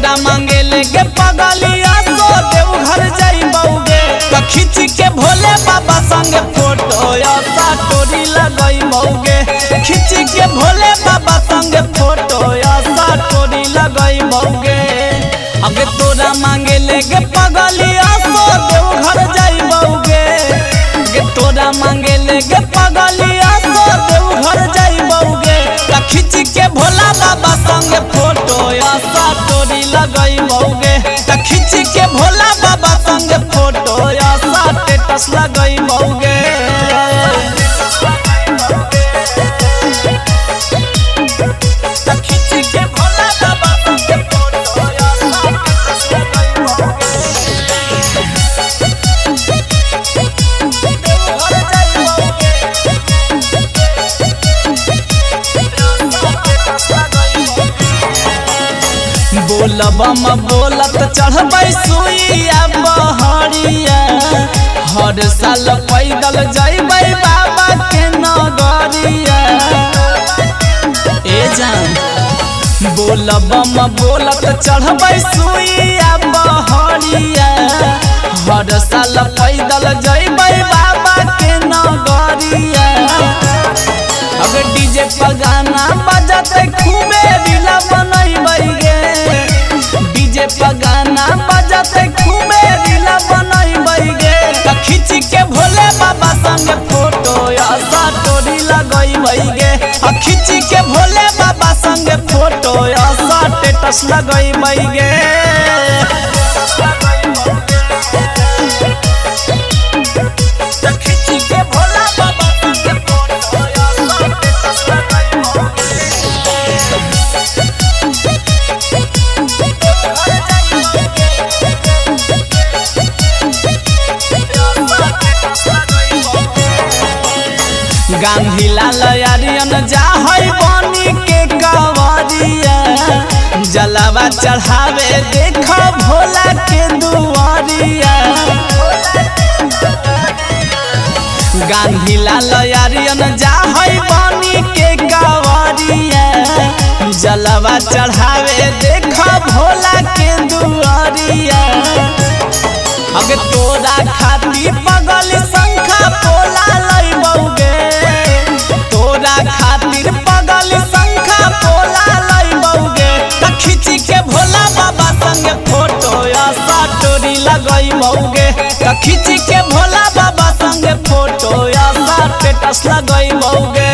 तोरा मांगे लेके पगलिया सो देव घर जाइबौगे तो खींच के भोले बाबा संग फोटो ऐसा टोरी लगई मौगे खींच के भोले बाबा संग फोटो ऐसा टोरी लगई मौगे अगे तोरा मांगे लेके पगलिया सो देव घर जाइबौगे गे तोरा मांगे लेके पगलिया सो देव घर जाइबौगे तो खींच के भोला बाबा संग फोटो ऐसा टोरी लगई मौगे तो खींच के भोला बाबा संग फोटो ऐसा स्टेटस लगई मौगे बोलबम बोलत चढ़बै सुइया बहरिया हर साल पैदल जइबै बाबा के नगरिया ए जान बोलबम बोलत चढ़बै सुइया बहरिया हर साल पैदल जइबै बाबा के नगरिया अगर डीजे पर गाना बजते खूबे रीला बनैबै गे डीजे पर गाना बजते खूबे रीला बनैबै गे तो खींच के भोले बाबा संग फोटो ऐसा टोरी लगैबै गे खींच के भोले बाबा संग फोटो ऐसा स्टेटस लगैबै गे गांधी लाल यारियन जाहै बनी के कवरिया जलवा चढ़ावे देख भोला के दुआरिया गांधी लाल यारियन जाहै बनी के कवरिया जलवा चढ़ावे देख भोला के दुआरिया अगे तोरा खातिर पगल शंखा पोला लइबौगे तोरा खातिर पगल शंखा पोला लइबौगे त खींच के भोला बाबा संग फोटो ऐसा टोरी लगइबौगे त खींच के भोला बाबा संग फोटो ऐसा स्टेटस लगइबौगे।